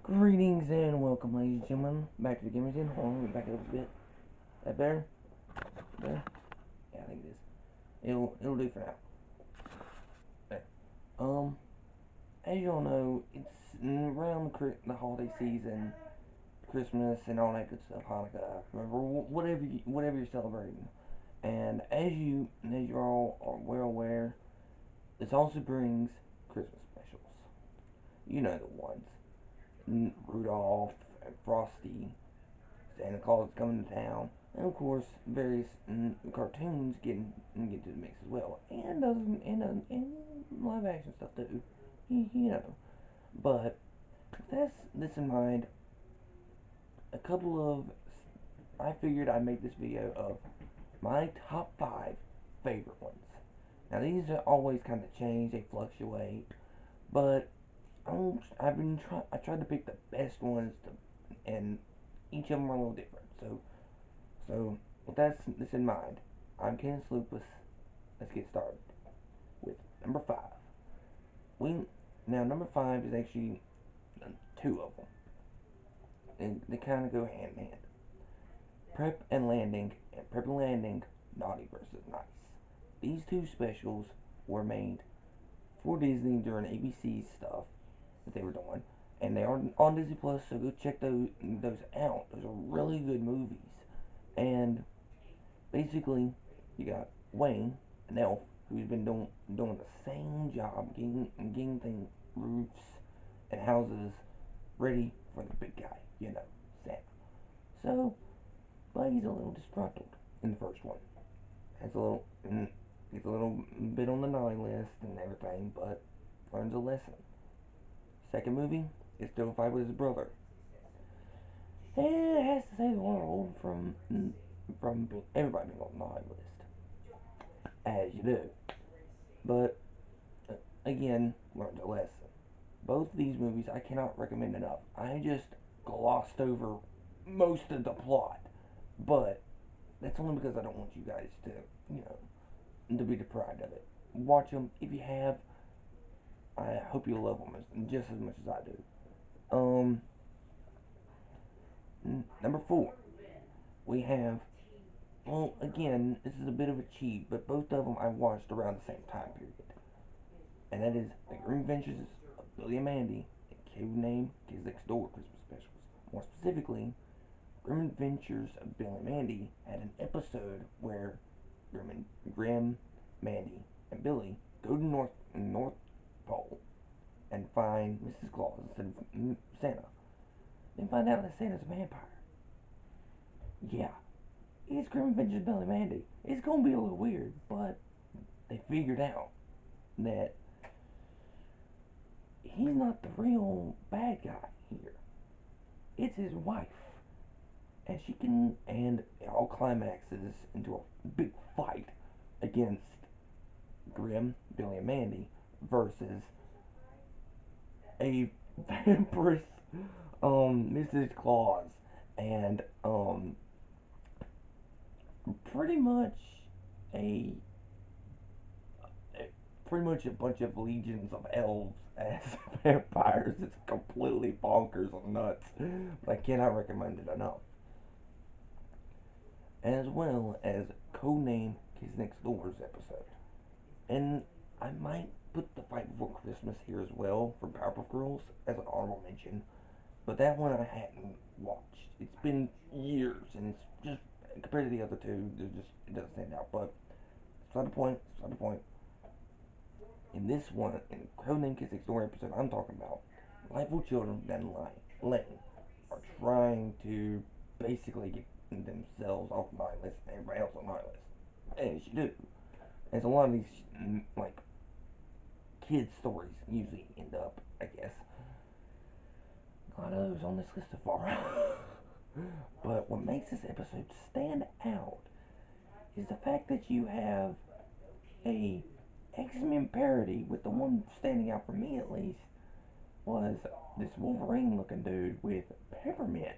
Greetings and welcome, ladies and gentlemen, back to the Gamers Den. Hold on, let me back it up a bit. That better? Better? Yeah, I think it is. It'll do for now. There. As you all know, it's around the holiday season, Christmas and all that good stuff, Hanukkah, whatever you're celebrating. And as you're all are well aware, this also brings Christmas specials. You know the ones: Rudolph and Frosty, Santa Claus is coming to town, and of course various cartoons get to the mix as well, and and live action stuff too. You know, but with this in mind, a couple of I figured I'd make this video of my top 5 favorite ones. Now these are always kind of change, they fluctuate, but I tried to pick the best ones and each of them are a little different. So, with this in mind, I'm Kenneth Lupus. Let's get started with number 5. We Number 5 is actually two of them, and they kind of go hand in hand. Prep and Landing, Naughty versus Nice. These two specials were made for Disney during ABC's stuff that they were doing, and they are on Disney Plus. So go check those out. Those are really good movies, and basically, you got Wayne, an elf, who's been doing the same job, getting things, roofs and houses ready for the big guy, Santa. So, but he's a little disgruntled in the first one. Has a little, gets a little bit on the naughty list and everything, but learns a lesson. Second movie is still a fight with his brother, and it has to save the world from everybody being on the naughty list, as you do. But again, learned a lesson. Both of these movies I cannot recommend enough. I just glossed over most of the plot, but that's only because I don't want you guys to, to be deprived of it. Watch them if you have. I hope you love them just as much as I do. Number 4, we have. Well, again, this is a bit of a cheat, but both of them I watched around the same time period, and that is The Grim Adventures of Billy and Mandy and Codename Kids Next Door Christmas specials. More specifically, Grim Adventures of Billy and Mandy had an episode where Grim, Mandy, and Billy go to North Pole and find Mrs. Claus instead of Santa. Then find out that Santa's a vampire. Yeah, it's Grim Adventures of Billy and Mandy. It's gonna be a little weird, but they figured out that he's not the real bad guy here. It's his wife. And it all climaxes into a big fight against Grim, Billy, and Mandy versus a vampirous, Mrs. Claus, and, pretty much a, pretty much a bunch of legions of elves as vampires. It's completely bonkers and nuts, but I cannot recommend it enough. As well as Codename Kids Next Door's episode. And I might put The Fight Before Christmas here as well from Powerpuff Girls as an honorable mention, but that one I hadn't watched. It's been years, and it's just compared to the other two, it doesn't stand out. But it's not the point. It's not the point. In this one, in Codename Kids Next Door episode, I'm talking about Lifeful children down the lane are trying to basically get themselves off the night list and everybody else on the night list, as you do. As a lot of these like kids stories usually end up, I guess. A lot of those on this list so far. But what makes this episode stand out is the fact that you have a X-Men parody, with the one standing out for me at least was this Wolverine looking dude with peppermint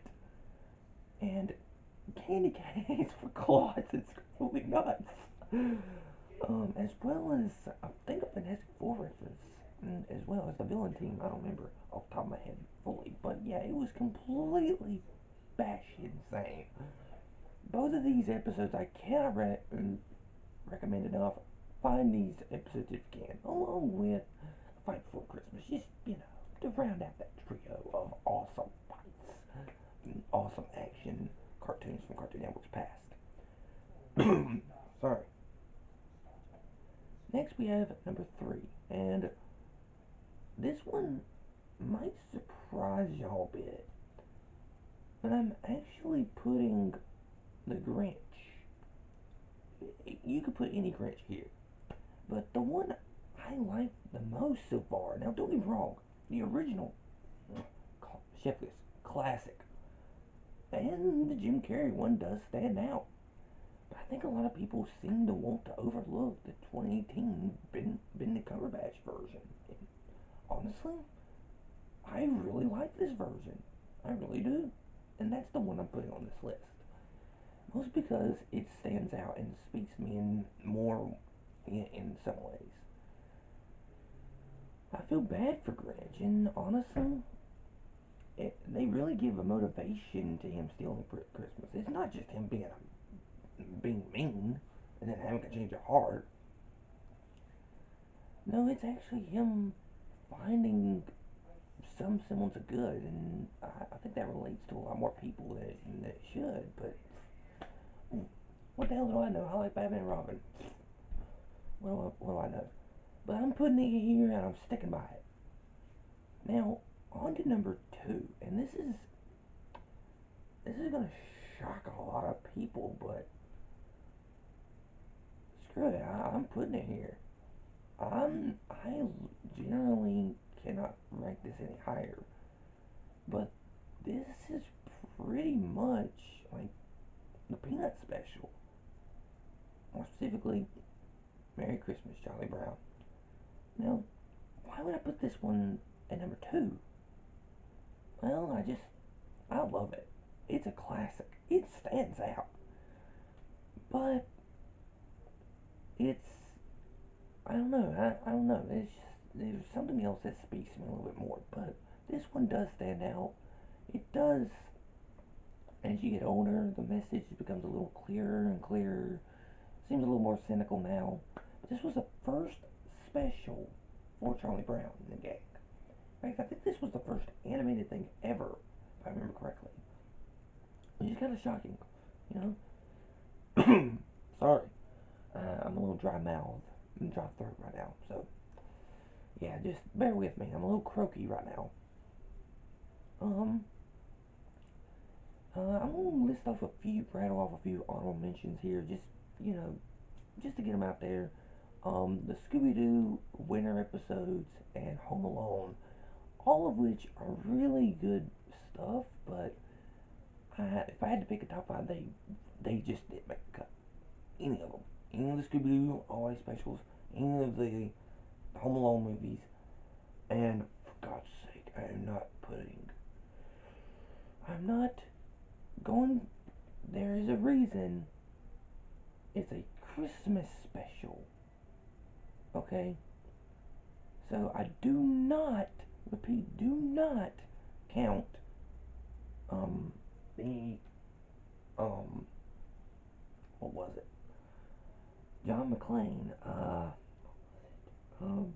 and candy canes for claws. It's really nuts. As well as I think a Fantastic Four reference, as well as the villain team. I don't remember off the top of my head fully, but yeah, it was completely batshit insane. Both of these episodes I cannot recommend enough. Find these episodes if you can, along with Fight Before Christmas. Just, to round out that trio of awesome fights and awesome action cartoons from Cartoon Network's past. Sorry. Next we have number 3, and this one might surprise y'all a bit, but I'm actually putting the Grinch. You could put any Grinch here, but the one I like the most so far, now don't get me wrong, the original Chef Kiss classic, and the Jim Carrey one does stand out. But I think a lot of people seem to want to overlook the 2018 Benedict Cumberbatch version. And honestly, I really like this version. I really do. And that's the one I'm putting on this list. Mostly because it stands out and speaks to me in more in some ways. I feel bad for Grinch, and honestly, they really give a motivation to him stealing Christmas. It's not just him being mean and then having to change of heart. No, it's actually him finding some semblance of good, and I think that relates to a lot more people than it should. But what the hell do I know? I like Batman and Robin. What do I know? But I'm putting it here, and I'm sticking by it. Now, on to number 2, and this is gonna shock a lot of people, but screw it, I'm putting it here. I generally cannot rank this any higher, but this is pretty much like the Peanut Special. More specifically, Merry Christmas, Charlie Brown. Now, why would I put this one at number 2? Well, I love it. It's a classic. It stands out. But it's, I don't know. I don't know. It's just, there's something else that speaks to me a little bit more. But this one does stand out. It does. As you get older, the message becomes a little clearer and clearer. Seems a little more cynical now. But this was the first special for Charlie Brown in the gang. In fact, I think this was the first animated thing ever, if I remember correctly. Which is kind of shocking, you know? Sorry. I'm a little dry mouthed and dry throat right now, so yeah, just bear with me. I'm a little croaky right now. Um, I'm gonna list off a few, rattle off a few honorable mentions here, you know, just to get them out there. The Scooby Doo winter episodes and Home Alone, all of which are really good stuff, but if I had to pick a top 5, they just didn't make the cut. Any of them, any of the Scooby Doo always specials, any of the Home Alone movies, and for God's sake, I'm not going. There is a reason. It's a Christmas special. Okay? So I do not, repeat, do not count, the, um, what was it? John McClane, um,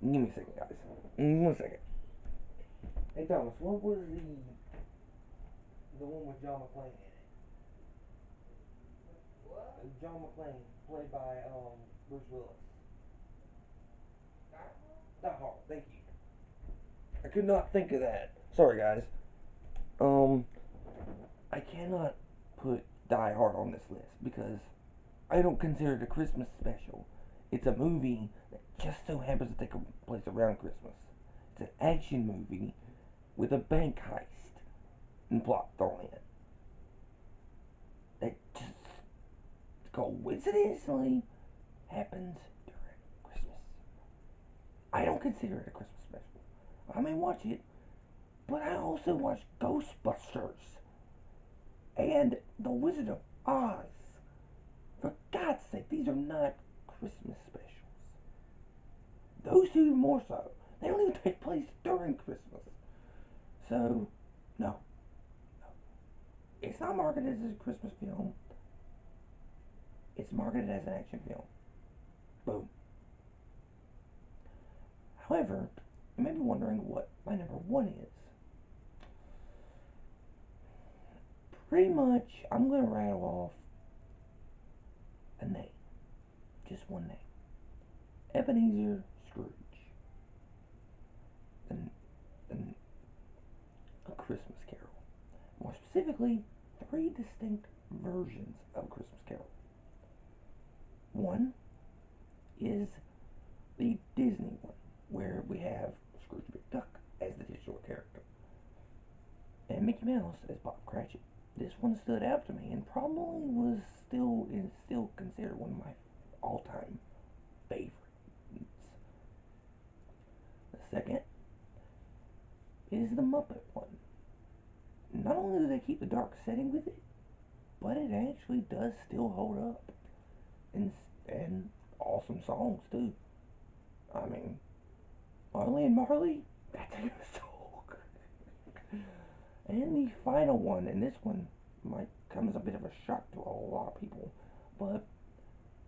give me a second, guys. 1 second. Hey, Thomas, what was the one with John McClane in it? What? John McClane, played by, Bruce Willis. Die Hard, thank you. I could not think of that. Sorry, guys. Um, I cannot put Die Hard on this list because I don't consider it a Christmas special. It's a movie that just so happens to take place around Christmas. It's an action movie with a bank heist and plot thrown in. That just coincidentally happens during Christmas. I don't consider it a Christmas special. I may watch it, but I also watch Ghostbusters and The Wizard of Oz. For God's sake, these are not Christmas specials. those two even more so. They don't even take place during Christmas. So, no. It's not marketed as a Christmas film. It's marketed as an action film. Boom. However, you may be wondering what my number one is. Pretty much, I'm going to rattle off a name. Just one name. Ebenezer Scrooge. And, and A Christmas Carol. More specifically, three distinct versions of A Christmas Carol. One is the Disney one, where we have Scrooge McDuck as the titular character, and Mickey Mouse as Bob Cratchit. This one stood out to me, and probably is still considered one of my all-time favorites. The second is the Muppet one. Not only do they keep the dark setting with it, but it actually does still hold up, and awesome songs too. I mean, Marley and Marley, that's a good song. And the final one, and this one might come as a bit of a shock to a lot of people, but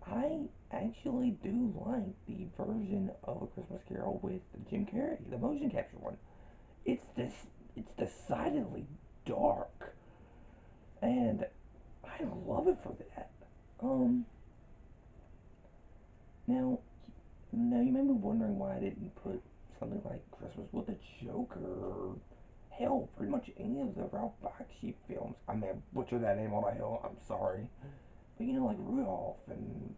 I actually do like the version of A Christmas Carol with Jim Carrey, the motion capture one. It's decidedly dark, and I love it for that. Um, now, now you may be wondering why I didn't put something like Christmas with a Joker, or hell, pretty much any of the Ralph Bakshi films. I may have butchered that name all the hell. I'm sorry, but you know, like Rudolph and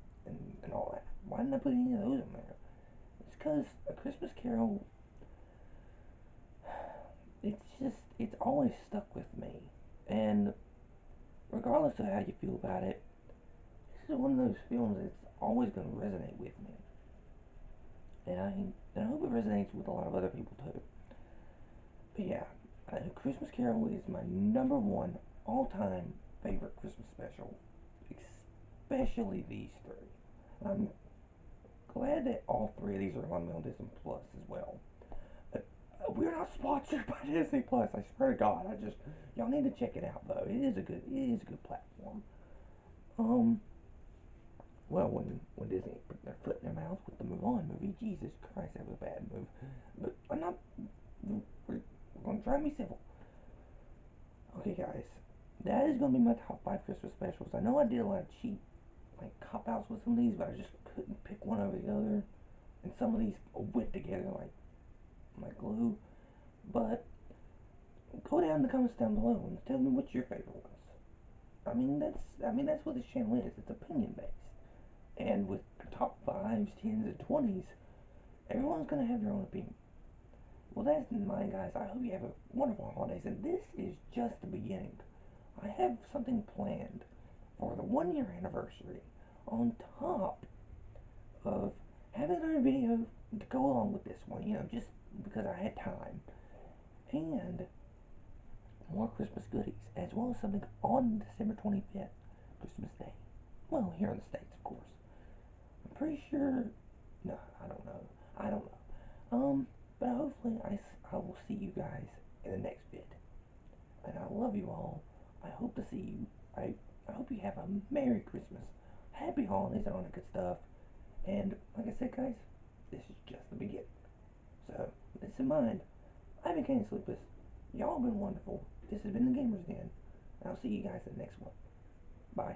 all that. Why didn't I put any of those in there? It's because A Christmas Carol, it's always stuck with me. And regardless of how you feel about it, this is one of those films that's always going to resonate with me. And I hope it resonates with a lot of other people too. But yeah, Christmas Carol is my number one all-time favorite Christmas special, especially these three. I'm glad that all three of these are on Disney Plus as well. We're not sponsored by Disney Plus. I swear to God. Y'all need to check it out though. It is a good platform. Um, well, when Disney put their foot in their mouth with the Mulan movie, Jesus Christ, that was a bad move. But I'm not. We're gonna try me civil. Okay, guys, that is gonna be my top five Christmas specials. I know I did a lot of cheap like cop outs with some of these, but I just couldn't pick one over the other. And some of these went together like glue. But go down in the comments down below and tell me what your favorite was. That's what this channel is. It's opinion based. And with top fives, tens, and 20s, everyone's gonna have their own opinion. Well, that's mine, guys. I hope you have a wonderful holidays, and this is just the beginning. I have something planned for the 1 year anniversary on top of having another video to go along with this one, just because I had time. And more Christmas goodies, as well as something on December 25th, Christmas Day. Well, here in the States, of course. I'm pretty sure. No, I don't know. I don't know. But hopefully I will see you guys in the next vid. And I love you all. I hope to see you. I hope you have a Merry Christmas, Happy Holidays, and all that good stuff. And like I said, guys, this is just the beginning. So, with this in mind, I've been Kenny Sleepless. Y'all have been wonderful. This has been the Gamers Den. And I'll see you guys in the next one. Bye.